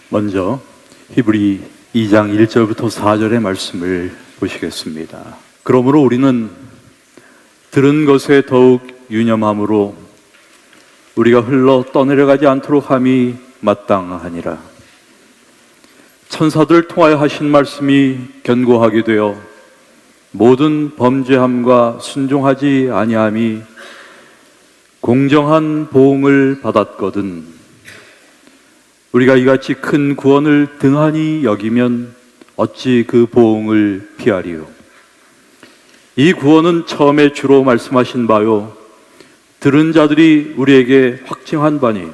먼저 히브리 2장 1절부터 4절의 말씀을 보시겠습니다. 그러므로 우리는 들은 것에 더욱 유념함으로 우리가 흘러 떠내려가지 않도록 함이 마땅하니라. 천사들 통하여 하신 말씀이 견고하게 되어 모든 범죄함과 순종하지 아니함이 공정한 보응을 받았거든. 우리가 이같이 큰 구원을 등한히 여기면 어찌 그 보응을 피하리요. 이 구원은 처음에 주로 말씀하신 바요 들은 자들이 우리에게 확증한 바니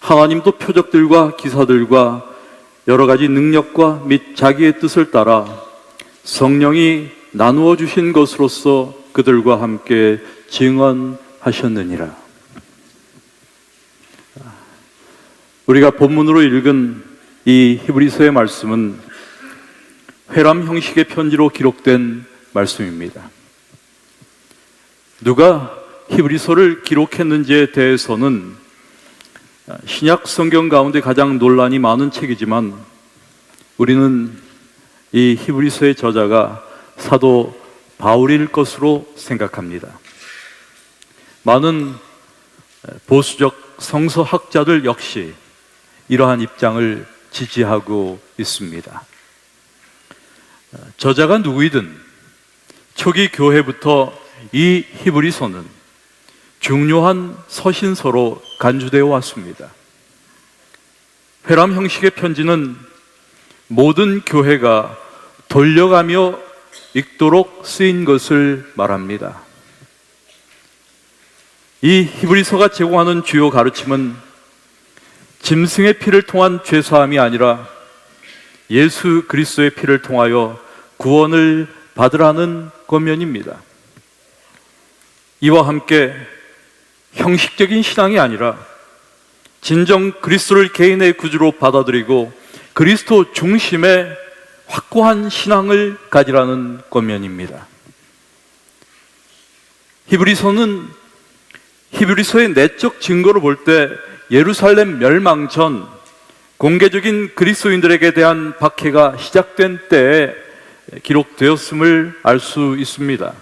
하나님도 표적들과 기사들과 여러 가지 능력과 및 자기의 뜻을 따라 성령이 나누어 주신 것으로서 그들과 함께 증언하셨느니라. 우리가 본문으로 읽은 이 히브리서의 말씀은 회람 형식의 편지로 기록된 말씀입니다. 누가 히브리서를 기록했는지에 대해서는 신약 성경 가운데 가장 논란이 많은 책이지만 우리는 이 히브리서의 저자가 사도 바울일 것으로 생각합니다. 많은 보수적 성서학자들 역시 이러한 입장을 지지하고 있습니다. 저자가 누구이든 초기 교회부터 이 히브리서는 중요한 서신서로 간주되어 왔습니다. 회람 형식의 편지는 모든 교회가 돌려가며 읽도록 쓰인 것을 말합니다. 이 히브리서가 제공하는 주요 가르침은 짐승의 피를 통한 죄사함이 아니라 예수 그리스도의 피를 통하여 구원을 받으라는 권면입니다. 이와 함께 형식적인 신앙이 아니라 진정 그리스도를 개인의 구주로 받아들이고 그리스도 중심의 확고한 신앙을 가지라는 권면입니다. 히브리서의 내적 증거로 볼 때 예루살렘 멸망 전 공개적인 그리스도인들에게 대한 박해가 시작된 때에 기록되었음을 알 수 있습니다.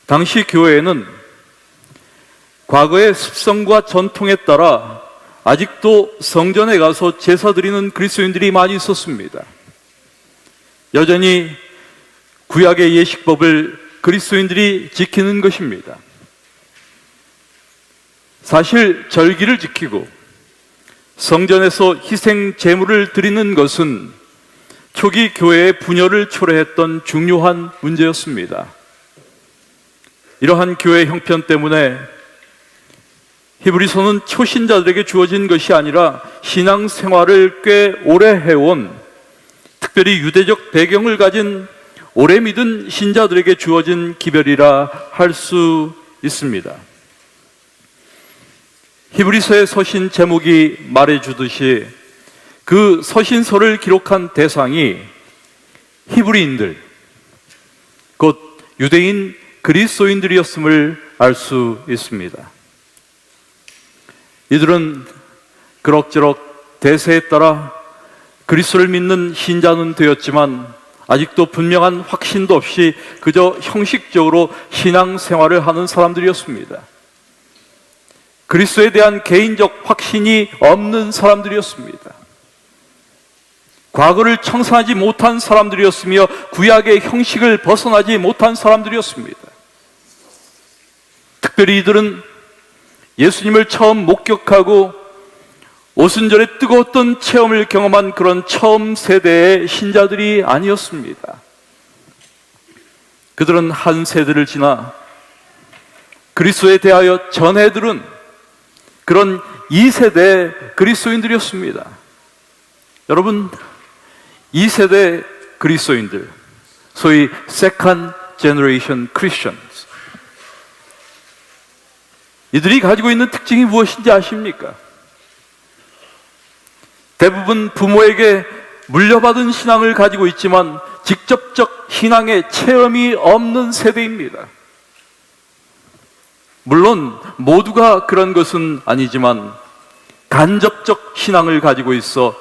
당시 교회에는 과거의 습성과 전통에 따라 아직도 성전에 가서 제사 드리는 그리스도인들이 많이 있었습니다. 여전히 구약의 예식법을 그리스도인들이 지키는 것입니다. 사실 절기를 지키고 성전에서 희생 제물을 드리는 것은 초기 교회의 분열을 초래했던 중요한 문제였습니다. 이러한 교회 형편 때문에 히브리서는 초신자들에게 주어진 것이 아니라 신앙생활을 꽤 오래 해온, 특별히 유대적 배경을 가진 오래 믿은 신자들에게 주어진 기별이라 할 수 있습니다. 히브리서의 서신 제목이 말해주듯이 그 서신서를 기록한 대상이 히브리인들, 곧 유대인 그리스도인들이었음을 알 수 있습니다. 이들은 그럭저럭 대세에 따라 그리스도를 믿는 신자는 되었지만 아직도 분명한 확신도 없이 그저 형식적으로 신앙생활을 하는 사람들이었습니다. 그리스도에 대한 개인적 확신이 없는 사람들이었습니다. 과거를 청산하지 못한 사람들이었으며 구약의 형식을 벗어나지 못한 사람들이었습니다. 특별히 이들은 예수님을 처음 목격하고 오순절에 뜨거웠던 체험을 경험한 그런 처음 세대의 신자들이 아니었습니다. 그들은 한 세대를 지나 그리스도에 대하여 전해 들은 그런 2세대 그리스도인들이었습니다. 여러분, 2세대 그리스도인들, 소위 Second Generation Christians, 이들이 가지고 있는 특징이 무엇인지 아십니까? 대부분 부모에게 물려받은 신앙을 가지고 있지만 직접적 신앙의 체험이 없는 세대입니다. 물론 모두가 그런 것은 아니지만 간접적 신앙을 가지고 있어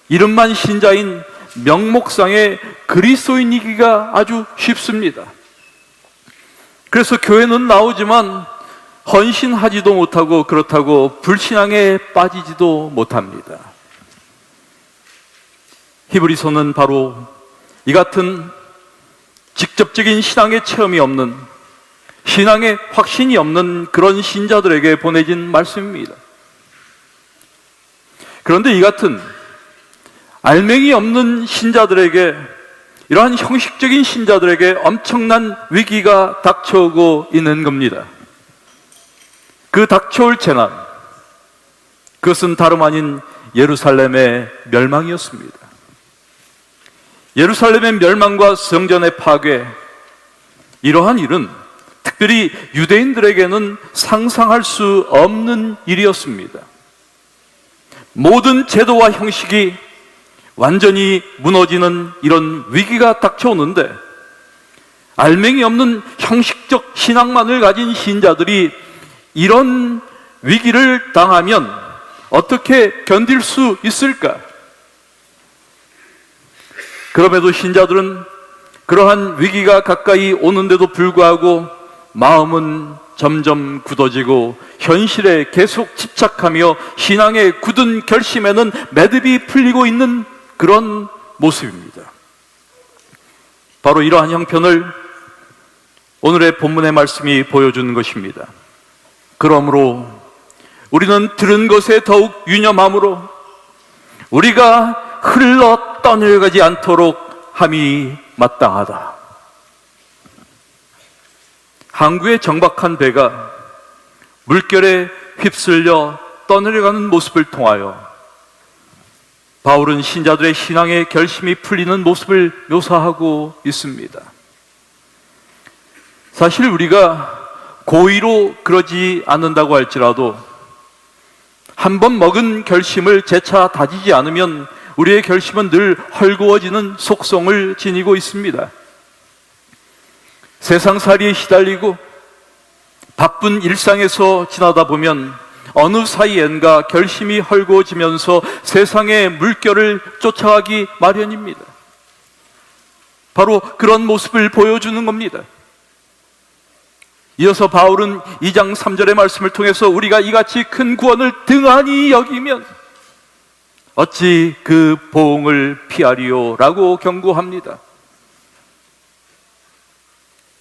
이름만 신자인 명목상의 그리스도인이기가 아주 쉽습니다. 그래서 교회는 나오지만 헌신하지도 못하고 그렇다고 불신앙에 빠지지도 못합니다. 히브리서는 바로 이 같은 직접적인 신앙의 체험이 없는, 신앙의 확신이 없는 그런 신자들에게 보내진 말씀입니다. 그런데 이 같은 알맹이 없는 신자들에게, 이러한 형식적인 신자들에게 엄청난 위기가 닥쳐오고 있는 겁니다. 그 닥쳐올 재난, 그것은 다름 아닌 예루살렘의 멸망이었습니다. 예루살렘의 멸망과 성전의 파괴, 이러한 일은 특별히 유대인들에게는 상상할 수 없는 일이었습니다. 모든 제도와 형식이 완전히 무너지는 이런 위기가 닥쳐오는데, 알맹이 없는 형식적 신앙만을 가진 신자들이 이런 위기를 당하면 어떻게 견딜 수 있을까? 그럼에도 신자들은 그러한 위기가 가까이 오는데도 불구하고 마음은 점점 굳어지고 현실에 계속 집착하며 신앙의 굳은 결심에는 매듭이 풀리고 있는 그런 모습입니다. 바로 이러한 형편을 오늘의 본문의 말씀이 보여주는 것입니다. 그러므로 우리는 들은 것에 더욱 유념함으로 우리가 흘러 떠내려가지 않도록 함이 마땅하다. 항구의 정박한 배가 물결에 휩쓸려 떠내려가는 모습을 통하여 바울은 신자들의 신앙의 결심이 풀리는 모습을 묘사하고 있습니다. 사실 우리가 고의로 그러지 않는다고 할지라도 한 번 먹은 결심을 재차 다지지 않으면 우리의 결심은 늘 헐거워지는 속성을 지니고 있습니다. 세상살이에 시달리고 바쁜 일상에서 지나다 보면 어느 사이엔가 결심이 헐거워지면서 세상의 물결을 쫓아가기 마련입니다. 바로 그런 모습을 보여주는 겁니다. 이어서 바울은 2장 3절의 말씀을 통해서 우리가 이같이 큰 구원을 등한히 여기면 어찌 그 보응을 피하리요? 라고 경고합니다.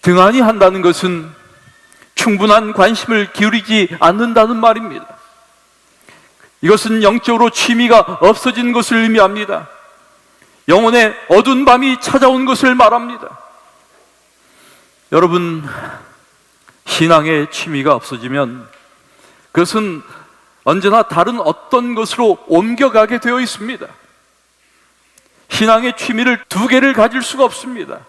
등한히 한다는 것은 충분한 관심을 기울이지 않는다는 말입니다. 이것은 영적으로 취미가 없어진 것을 의미합니다. 영혼의 어두운 밤이 찾아온 것을 말합니다. 여러분, 신앙의 취미가 없어지면 그것은 언제나 다른 어떤 것으로 옮겨가게 되어 있습니다. 신앙의 취미를 두 개를 가질 수가 없습니다.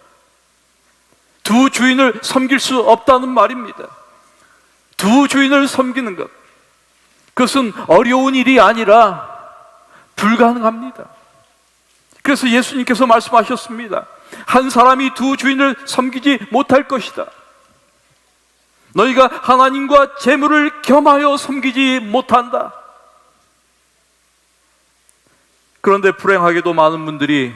두 주인을 섬길 수 없다는 말입니다. 두 주인을 섬기는 것, 그것은 어려운 일이 아니라 불가능합니다. 그래서 예수님께서 말씀하셨습니다. 한 사람이 두 주인을 섬기지 못할 것이다. 너희가 하나님과 재물을 겸하여 섬기지 못한다. 그런데 불행하게도 많은 분들이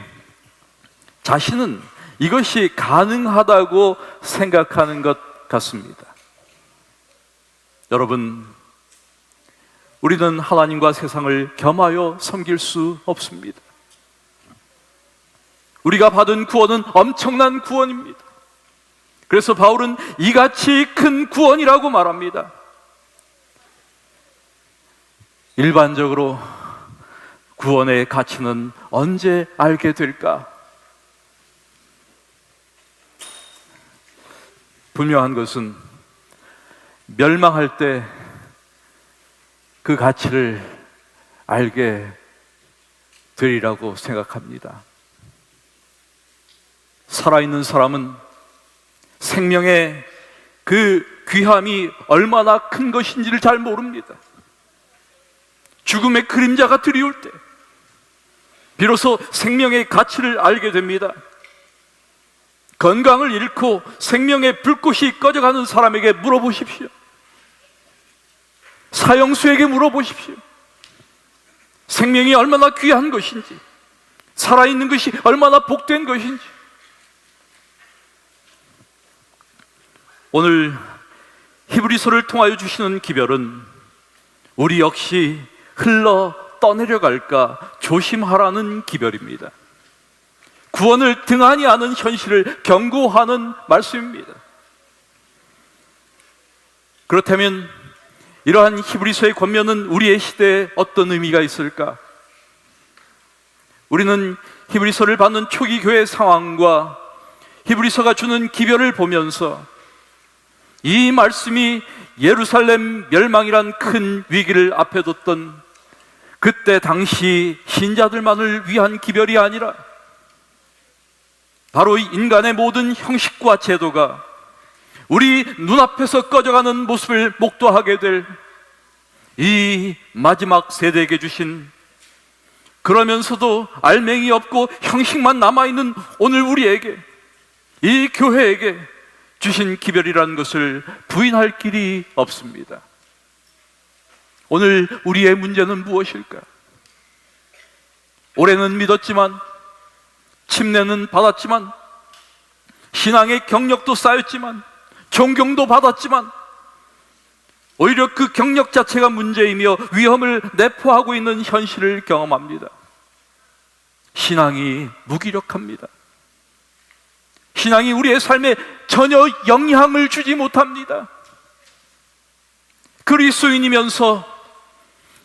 자신은 이것이 가능하다고 생각하는 것 같습니다. 여러분, 우리는 하나님과 세상을 겸하여 섬길 수 없습니다. 우리가 받은 구원은 엄청난 구원입니다. 그래서 바울은 이같이 큰 구원이라고 말합니다. 일반적으로 구원의 가치는 언제 알게 될까? 분명한 것은 멸망할 때 그 가치를 알게 되리라고 생각합니다. 살아있는 사람은 생명의 그 귀함이 얼마나 큰 것인지를 잘 모릅니다. 죽음의 그림자가 드리울 때 비로소 생명의 가치를 알게 됩니다. 건강을 잃고 생명의 불꽃이 꺼져가는 사람에게 물어보십시오. 사형수에게 물어보십시오. 생명이 얼마나 귀한 것인지, 살아있는 것이 얼마나 복된 것인지. 오늘 히브리서를 통하여 주시는 기별은 우리 역시 흘러 떠내려갈까 조심하라는 기별입니다. 구원을 등한히 하는 현실을 경고하는 말씀입니다. 그렇다면 이러한 히브리서의 권면은 우리의 시대에 어떤 의미가 있을까? 우리는 히브리서를 받는 초기 교회 상황과 히브리서가 주는 기별을 보면서 이 말씀이 예루살렘 멸망이란 큰 위기를 앞에 뒀던 그때 당시 신자들만을 위한 기별이 아니라 바로 인간의 모든 형식과 제도가 우리 눈앞에서 꺼져가는 모습을 목도하게 될 이 마지막 세대에게 주신, 그러면서도 알맹이 없고 형식만 남아있는 오늘 우리에게, 이 교회에게 주신 기별이라는 것을 부인할 길이 없습니다. 오늘 우리의 문제는 무엇일까? 올해는 믿었지만, 침례는 받았지만, 신앙의 경력도 쌓였지만, 존경도 받았지만, 오히려 그 경력 자체가 문제이며 위험을 내포하고 있는 현실을 경험합니다. 신앙이 무기력합니다. 신앙이 우리의 삶에 전혀 영향을 주지 못합니다. 그리스도인이면서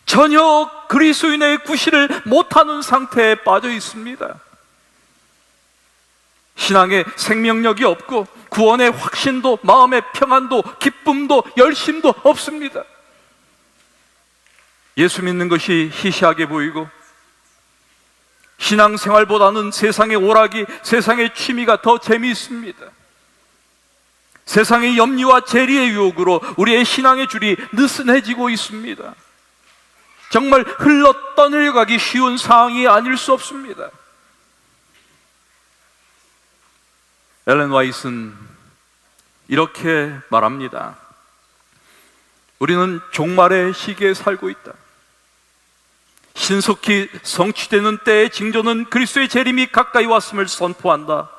전혀 그리스도인의 구실을 못하는 상태에 빠져 있습니다. 신앙에 생명력이 없고 구원의 확신도, 마음의 평안도, 기쁨도, 열심도 없습니다. 예수 믿는 것이 희시하게 보이고 신앙생활보다는 세상의 오락이, 세상의 취미가 더 재미있습니다. 세상의 염려와 재리의 유혹으로 우리의 신앙의 줄이 느슨해지고 있습니다. 정말 흘러 떠내려가기 쉬운 상황이 아닐 수 없습니다. 엘렌 화이트는 이렇게 말합니다. 우리는 종말의 시기에 살고 있다. 신속히 성취되는 때의 징조는 그리스도의 재림이 가까이 왔음을 선포한다.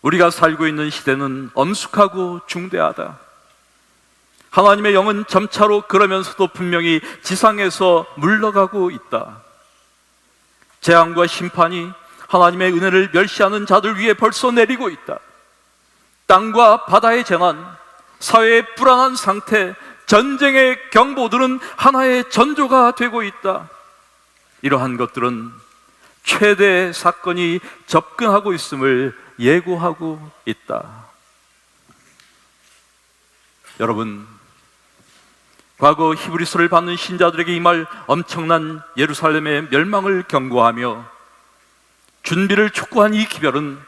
우리가 살고 있는 시대는 엄숙하고 중대하다. 하나님의 영은 점차로 그러면서도 분명히 지상에서 물러가고 있다. 재앙과 심판이 하나님의 은혜를 멸시하는 자들 위에 벌써 내리고 있다. 땅과 바다의 재난, 사회의 불안한 상태, 전쟁의 경보들은 하나의 전조가 되고 있다. 이러한 것들은 최대의 사건이 접근하고 있음을 예고하고 있다. 여러분, 과거 히브리서를 받는 신자들에게 이 말 엄청난 예루살렘의 멸망을 경고하며 준비를 촉구한 이 기별은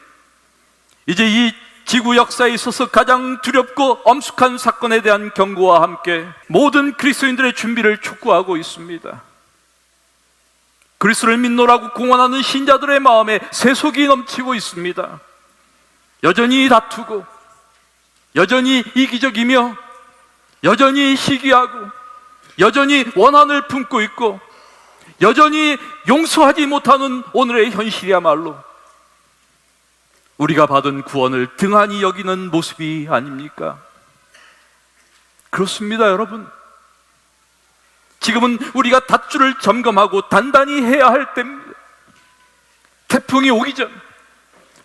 이제 이 지구 역사에 있어서 가장 두렵고 엄숙한 사건에 대한 경고와 함께 모든 그리스도인들의 준비를 촉구하고 있습니다. 그리스도를 믿노라고 공언하는 신자들의 마음에 세속이 넘치고 있습니다. 여전히 다투고, 여전히 이기적이며, 여전히 시기하고, 여전히 원한을 품고 있고, 여전히 용서하지 못하는 오늘의 현실이야말로 우리가 받은 구원을 등한히 여기는 모습이 아닙니까? 그렇습니다, 여러분. 지금은 우리가 닷줄을 점검하고 단단히 해야 할 때입니다. 태풍이 오기 전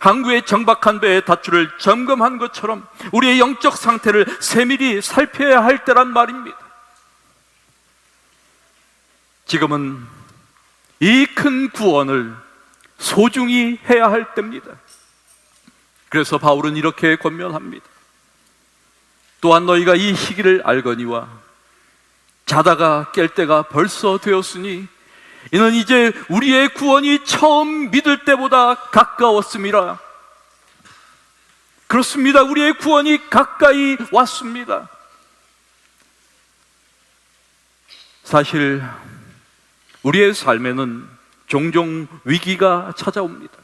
항구의 정박한 배의 닷줄을 점검한 것처럼 우리의 영적 상태를 세밀히 살펴야 할 때란 말입니다. 지금은 이 큰 구원을 소중히 해야 할 때입니다. 그래서 바울은 이렇게 권면합니다. 또한 너희가 이 시기를 알거니와 자다가 깰 때가 벌써 되었으니 이는 이제 우리의 구원이 처음 믿을 때보다 가까웠음이라. 그렇습니다. 우리의 구원이 가까이 왔습니다. 사실 우리의 삶에는 종종 위기가 찾아옵니다.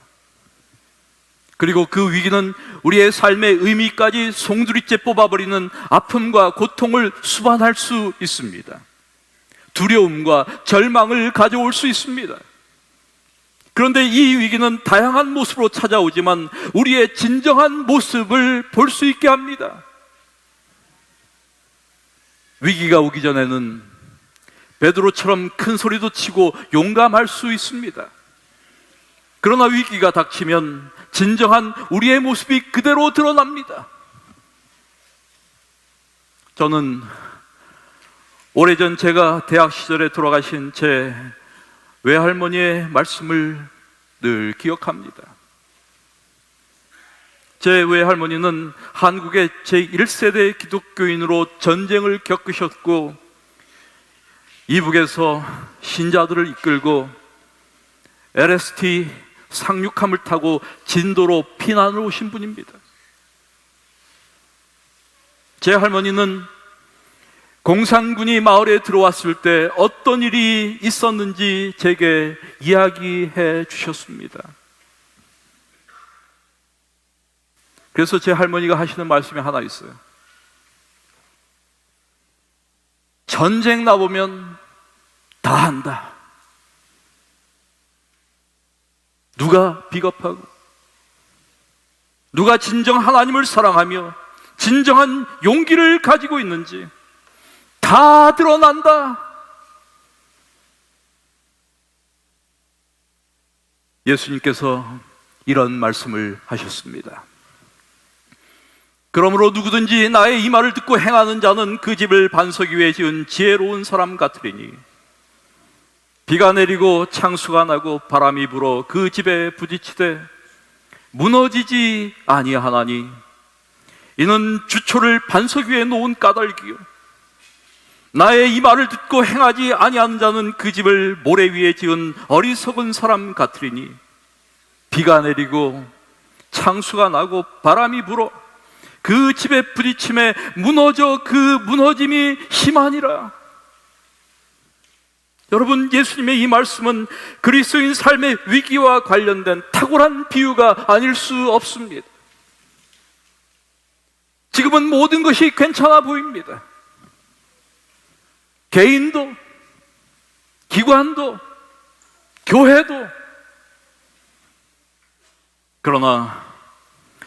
그리고 그 위기는 우리의 삶의 의미까지 송두리째 뽑아버리는 아픔과 고통을 수반할 수 있습니다. 두려움과 절망을 가져올 수 있습니다. 그런데 이 위기는 다양한 모습으로 찾아오지만 우리의 진정한 모습을 볼 수 있게 합니다. 위기가 오기 전에는 베드로처럼 큰 소리도 치고 용감할 수 있습니다. 그러나 위기가 닥치면 진정한 우리의 모습이 그대로 드러납니다. 저는 오래전 제가 대학 시절에 돌아가신 제 외할머니의 말씀을 늘 기억합니다. 제 외할머니는 한국의 제1세대 기독교인으로 전쟁을 겪으셨고 이북에서 신자들을 이끌고 LST 상륙함을 타고 진도로 피난을 오신 분입니다. 제 할머니는 공산군이 마을에 들어왔을 때 어떤 일이 있었는지 제게 이야기해 주셨습니다. 그래서 제 할머니가 하시는 말씀이 하나 있어요. 전쟁 나보면 다 한다. 누가 비겁하고 누가 진정 하나님을 사랑하며 진정한 용기를 가지고 있는지 다 드러난다. 예수님께서 이런 말씀을 하셨습니다. 그러므로 누구든지 나의 이 말을 듣고 행하는 자는 그 집을 반석 위에 지은 지혜로운 사람 같으리니 비가 내리고 창수가 나고 바람이 불어 그 집에 부딪히되 무너지지 아니하나니 이는 주초를 반석 위에 놓은 까닭이요 나의 이 말을 듣고 행하지 아니하는 자는 그 집을 모래 위에 지은 어리석은 사람 같으리니 비가 내리고 창수가 나고 바람이 불어 그 집에 부딪힘에 무너져 그 무너짐이 심하니라. 여러분, 예수님의 이 말씀은 그리스도인 삶의 위기와 관련된 탁월한 비유가 아닐 수 없습니다. 지금은 모든 것이 괜찮아 보입니다. 개인도, 기관도, 교회도. 그러나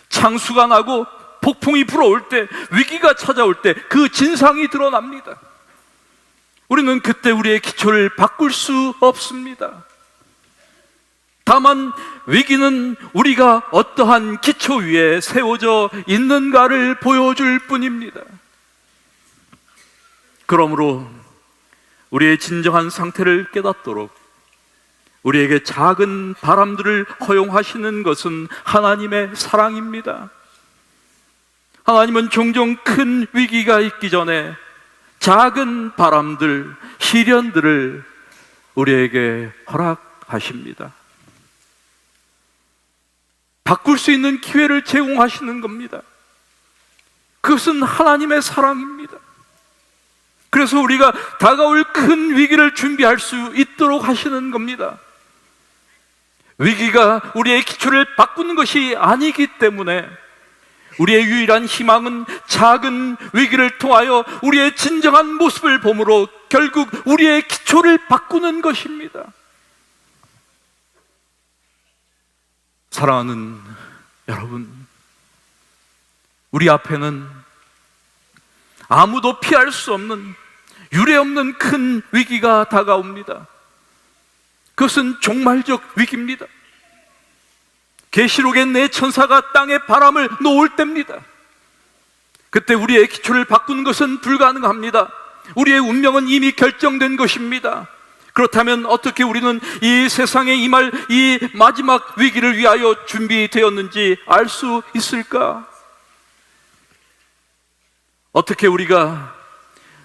창수가 나고 폭풍이 불어올 때, 위기가 찾아올 때 그 진상이 드러납니다. 우리는 그때 우리의 기초를 바꿀 수 없습니다. 다만 위기는 우리가 어떠한 기초 위에 세워져 있는가를 보여줄 뿐입니다. 그러므로 우리의 진정한 상태를 깨닫도록 우리에게 작은 바람들을 허용하시는 것은 하나님의 사랑입니다. 하나님은 종종 큰 위기가 있기 전에 작은 바람들, 시련들을 우리에게 허락하십니다. 바꿀 수 있는 기회를 제공하시는 겁니다. 그것은 하나님의 사랑입니다. 그래서 우리가 다가올 큰 위기를 준비할 수 있도록 하시는 겁니다. 위기가 우리의 기초를 바꾸는 것이 아니기 때문에 우리의 유일한 희망은 작은 위기를 통하여 우리의 진정한 모습을 봄으로 결국 우리의 기초를 바꾸는 것입니다. 사랑하는 여러분, 우리 앞에는 아무도 피할 수 없는 유례없는 큰 위기가 다가옵니다. 그것은 종말적 위기입니다. 계시록의 네 천사가 땅에 바람을 놓을 때입니다. 그때 우리의 기초를 바꾸는 것은 불가능합니다. 우리의 운명은 이미 결정된 것입니다. 그렇다면 어떻게 우리는 이 세상에 임할 이 마지막 위기를 위하여 준비되었는지 알 수 있을까? 어떻게 우리가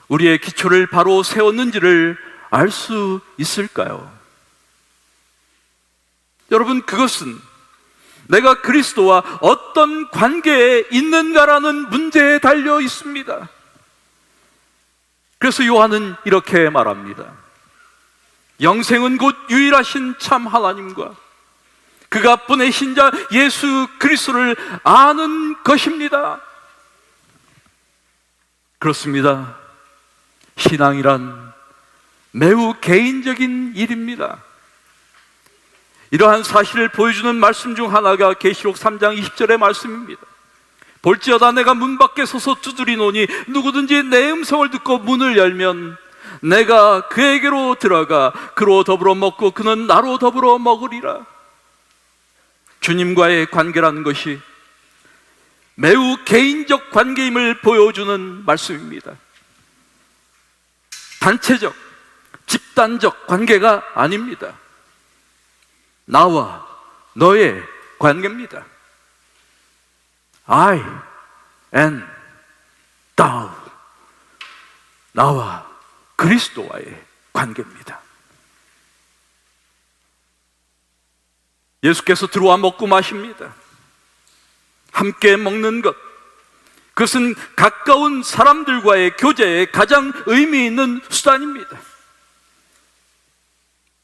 우리의 기초를 바로 세웠는지를 알 수 있을까요? 여러분, 그것은 내가 그리스도와 어떤 관계에 있는가라는 문제에 달려 있습니다. 그래서 요한은 이렇게 말합니다. 영생은 곧 유일하신 참 하나님과 그가 보내신 자 예수 그리스도를 아는 것입니다. 그렇습니다. 신앙이란 매우 개인적인 일입니다. 이러한 사실을 보여주는 말씀 중 하나가 계시록 3장 20절의 말씀입니다. 볼지어다 내가 문 밖에 서서 두드리노니 누구든지 내 음성을 듣고 문을 열면 내가 그에게로 들어가 그로 더불어 먹고 그는 나로 더불어 먹으리라. 주님과의 관계라는 것이 매우 개인적 관계임을 보여주는 말씀입니다. 단체적, 집단적 관계가 아닙니다. 나와 너의 관계입니다. I and thou. 나와 그리스도와의 관계입니다. 예수께서 들어와 먹고 마십니다. 함께 먹는 것, 그것은 가까운 사람들과의 교제에 가장 의미 있는 수단입니다.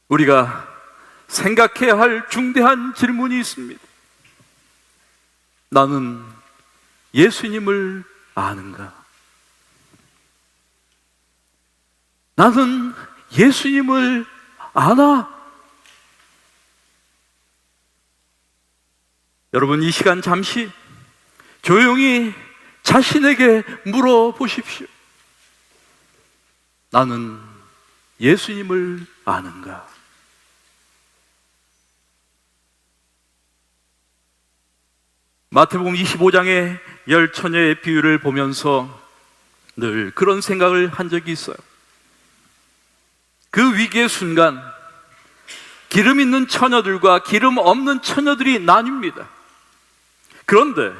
우리가 생각해야 할 중대한 질문이 있습니다. 나는 예수님을 아는가? 나는 예수님을 아나? 여러분, 이 시간 잠시 조용히 자신에게 물어보십시오. 나는 예수님을 아는가? 마태복음 25장의 열 처녀의 비유를 보면서 늘 그런 생각을 한 적이 있어요. 그 위기의 순간 기름 있는 처녀들과 기름 없는 처녀들이 나뉩니다. 그런데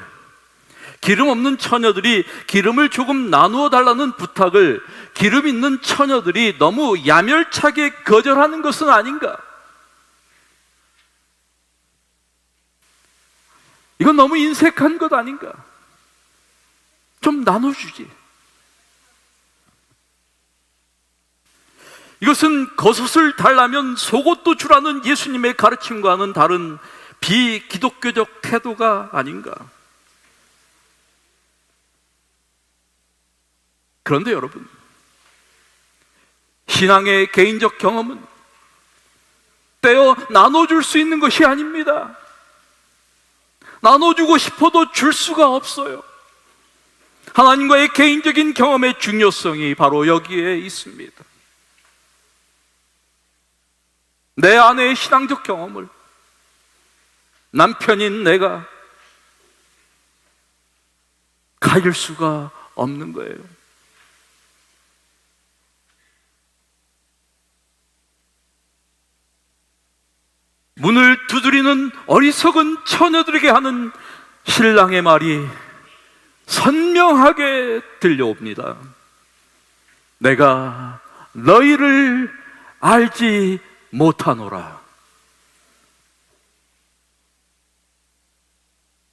기름 없는 처녀들이 기름을 조금 나누어 달라는 부탁을 기름 있는 처녀들이 너무 야멸차게 거절하는 것은 아닌가? 이건 너무 인색한 것 아닌가? 좀 나눠주지. 이것은 겉옷을 달라면 속옷도 주라는 예수님의 가르침과는 다른 비기독교적 태도가 아닌가? 그런데 여러분, 신앙의 개인적 경험은 떼어 나눠줄 수 있는 것이 아닙니다. 나눠주고 싶어도 줄 수가 없어요. 하나님과의 개인적인 경험의 중요성이 바로 여기에 있습니다. 내 아내의 신앙적 경험을 남편인 내가 가질 수가 없는 거예요. 문을 두드리는 어리석은 처녀들에게 하는 신랑의 말이 선명하게 들려옵니다. 내가 너희를 알지 못하노라.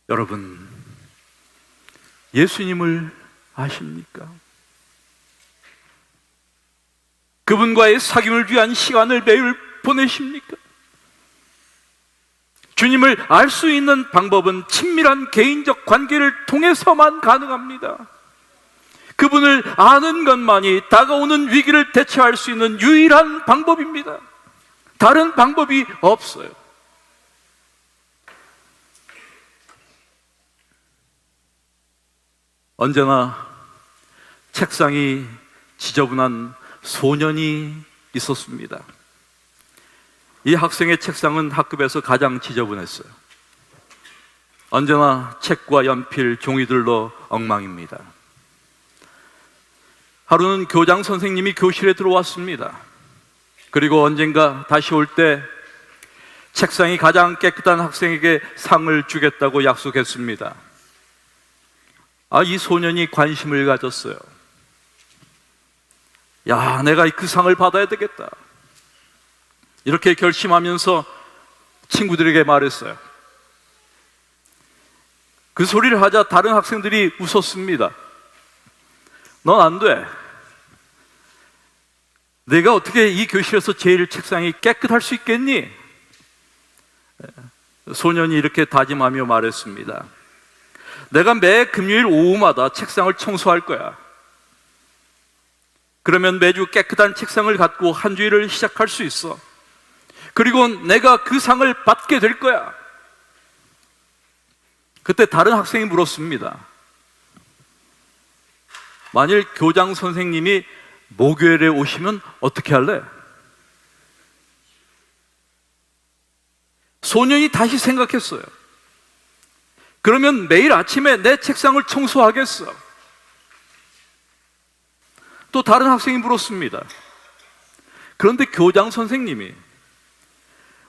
여러분, 예수님을 아십니까? 그분과의 사귐을 위한 시간을 매일 보내십니까? 주님을 알 수 있는 방법은 친밀한 개인적 관계를 통해서만 가능합니다. 그분을 아는 것만이 다가오는 위기를 대처할 수 있는 유일한 방법입니다. 다른 방법이 없어요. 언제나 책상이 지저분한 소년이 있었습니다. 이 학생의 책상은 학급에서 가장 지저분했어요. 언제나 책과 연필, 종이들로 엉망입니다. 하루는 교장 선생님이 교실에 들어왔습니다. 그리고 언젠가 다시 올 때 책상이 가장 깨끗한 학생에게 상을 주겠다고 약속했습니다. 이 소년이 관심을 가졌어요. 야, 내가 그 상을 받아야 되겠다. 이렇게 결심하면서 친구들에게 말했어요. 그 소리를 하자 다른 학생들이 웃었습니다. 넌 안 돼. 내가 어떻게 이 교실에서 제일 책상이 깨끗할 수 있겠니? 소년이 이렇게 다짐하며 말했습니다. 내가 매 금요일 오후마다 책상을 청소할 거야. 그러면 매주 깨끗한 책상을 갖고 한 주일을 시작할 수 있어. 그리고 내가 그 상을 받게 될 거야. 그때 다른 학생이 물었습니다. 만일 교장 선생님이 목요일에 오시면 어떻게 할래? 소년이 다시 생각했어요. 그러면 매일 아침에 내 책상을 청소하겠어. 또 다른 학생이 물었습니다. 그런데 교장 선생님이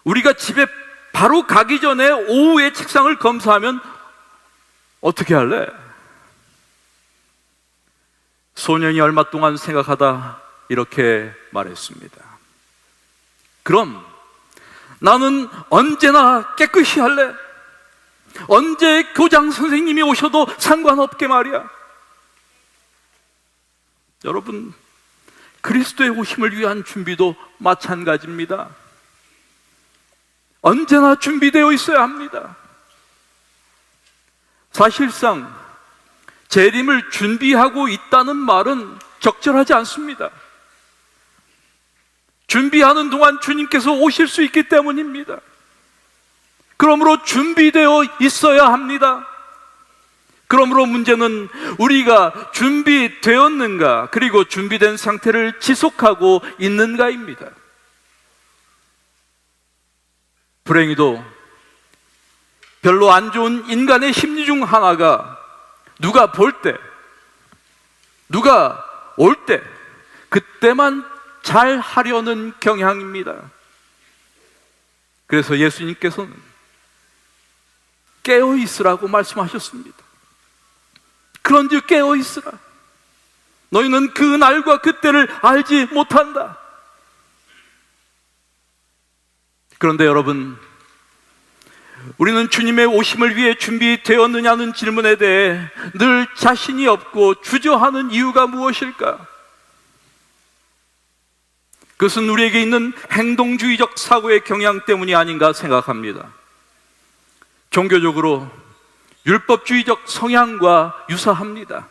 우리가 집에 바로 가기 전에 오후에 책상을 검사하면 어떻게 할래? 소년이 얼마 동안 생각하다 이렇게 말했습니다. 그럼 나는 언제나 깨끗이 할래. 언제 교장 선생님이 오셔도 상관없게 말이야. 여러분, 그리스도의 오심을 위한 준비도 마찬가지입니다. 언제나 준비되어 있어야 합니다. 사실상 재림을 준비하고 있다는 말은 적절하지 않습니다. 준비하는 동안 주님께서 오실 수 있기 때문입니다. 그러므로 준비되어 있어야 합니다. 그러므로 문제는 우리가 준비되었는가, 그리고 준비된 상태를 지속하고 있는가입니다. 불행히도 별로 안 좋은 인간의 심리 중 하나가 누가 볼 때, 누가 올 때, 그때만 잘 하려는 경향입니다. 그래서 예수님께서는 깨어 있으라고 말씀하셨습니다. 그런즉 깨어 있으라. 너희는 그 날과 그때를 알지 못한다. 그런데 여러분, 우리는 주님의 오심을 위해 준비되었느냐는 질문에 대해 늘 자신이 없고 주저하는 이유가 무엇일까? 그것은 우리에게 있는 행동주의적 사고의 경향 때문이 아닌가 생각합니다. 종교적으로 율법주의적 성향과 유사합니다.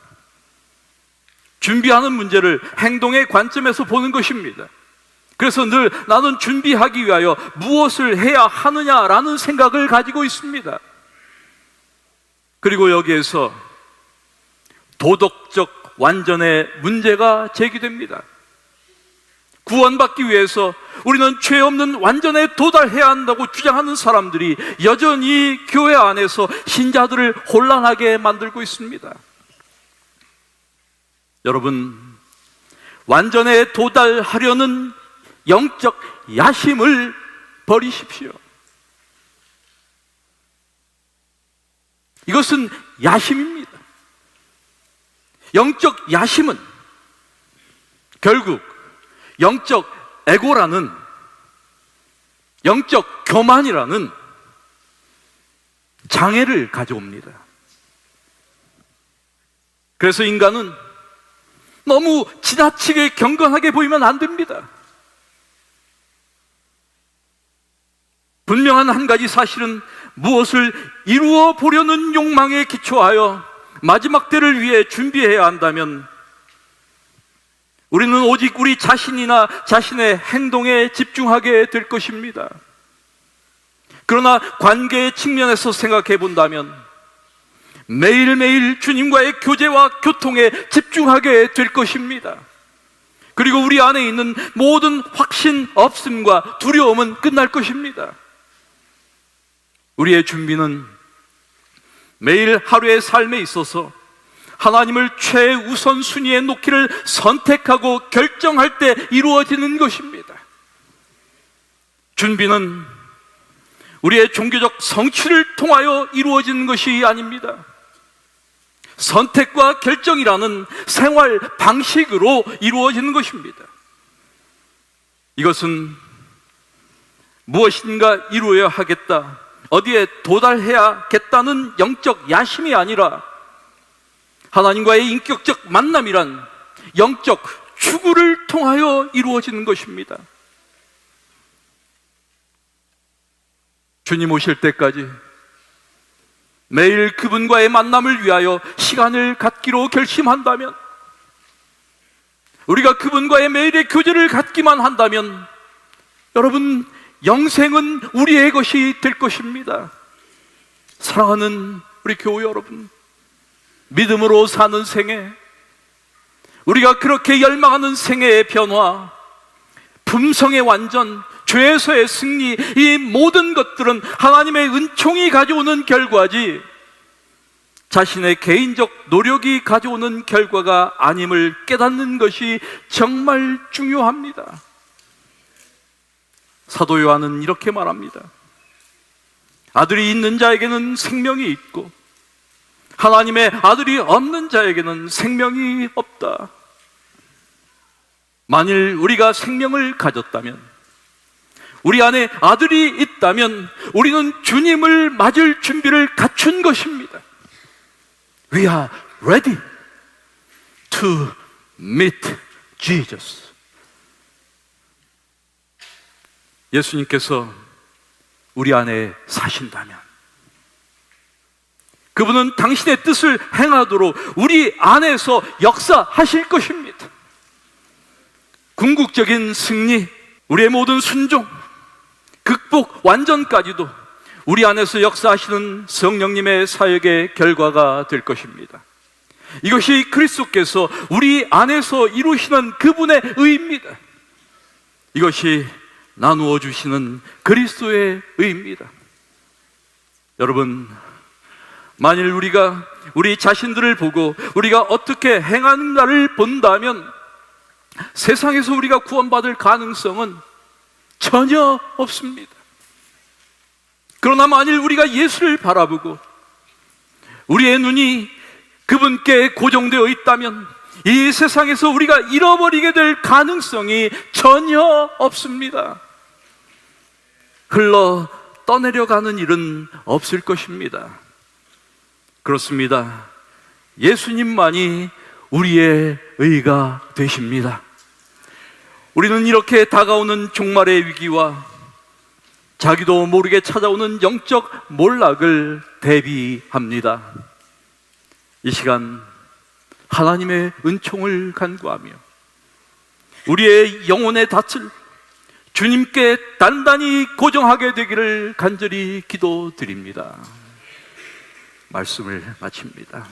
준비하는 문제를 행동의 관점에서 보는 것입니다. 그래서 늘 나는 준비하기 위하여 무엇을 해야 하느냐라는 생각을 가지고 있습니다. 그리고 여기에서 도덕적 완전의 문제가 제기됩니다. 구원받기 위해서 우리는 죄 없는 완전에 도달해야 한다고 주장하는 사람들이 여전히 교회 안에서 신자들을 혼란하게 만들고 있습니다. 여러분, 완전에 도달하려는 영적 야심을 버리십시오. 이것은 야심입니다. 영적 야심은 결국 영적 에고라는, 영적 교만이라는 장애를 가져옵니다. 그래서 인간은 너무 지나치게 경건하게 보이면 안 됩니다. 분명한 한 가지 사실은 무엇을 이루어 보려는 욕망에 기초하여 마지막 때를 위해 준비해야 한다면 우리는 오직 우리 자신이나 자신의 행동에 집중하게 될 것입니다. 그러나 관계의 측면에서 생각해 본다면 매일매일 주님과의 교제와 교통에 집중하게 될 것입니다. 그리고 우리 안에 있는 모든 확신 없음과 두려움은 끝날 것입니다. 우리의 준비는 매일 하루의 삶에 있어서 하나님을 최우선 순위에 놓기를 선택하고 결정할 때 이루어지는 것입니다. 준비는 우리의 종교적 성취를 통하여 이루어지는 것이 아닙니다. 선택과 결정이라는 생활 방식으로 이루어지는 것입니다. 이것은 무엇인가 이루어야 하겠다, 어디에 도달해야겠다는 영적 야심이 아니라 하나님과의 인격적 만남이란 영적 추구를 통하여 이루어지는 것입니다. 주님 오실 때까지 매일 그분과의 만남을 위하여 시간을 갖기로 결심한다면 우리가 그분과의 매일의 교제를 갖기만 한다면 여러분, 영생은 우리의 것이 될 것입니다. 사랑하는 우리 교우 여러분, 믿음으로 사는 생애, 우리가 그렇게 열망하는 생애의 변화, 품성의 완전, 죄에서의 승리, 이 모든 것들은 하나님의 은총이 가져오는 결과지 자신의 개인적 노력이 가져오는 결과가 아님을 깨닫는 것이 정말 중요합니다. 사도 요한은 이렇게 말합니다. 아들이 있는 자에게는 생명이 있고 하나님의 아들이 없는 자에게는 생명이 없다. 만일 우리가 생명을 가졌다면, 우리 안에 아들이 있다면 우리는 주님을 맞을 준비를 갖춘 것입니다. We are ready to meet Jesus. 예수님께서 우리 안에 사신다면 그분은 당신의 뜻을 행하도록 우리 안에서 역사하실 것입니다. 궁극적인 승리, 우리의 모든 순종, 극복, 완전까지도 우리 안에서 역사하시는 성령님의 사역의 결과가 될 것입니다. 이것이 그리스도께서 우리 안에서 이루시는 그분의 의입니다. 이것이 나누어 주시는 그리스도의 의입니다. 여러분, 만일 우리가 우리 자신들을 보고 우리가 어떻게 행하는가를 본다면 세상에서 우리가 구원받을 가능성은 전혀 없습니다. 그러나 만일 우리가 예수를 바라보고 우리의 눈이 그분께 고정되어 있다면 이 세상에서 우리가 잃어버리게 될 가능성이 전혀 없습니다. 흘러 떠내려가는 일은 없을 것입니다. 그렇습니다. 예수님만이 우리의 의가 되십니다. 우리는 이렇게 다가오는 종말의 위기와 자기도 모르게 찾아오는 영적 몰락을 대비합니다. 이 시간 하나님의 은총을 간구하며 우리의 영혼의 닻을 주님께 단단히 고정하게 되기를 간절히 기도드립니다. 말씀을 마칩니다.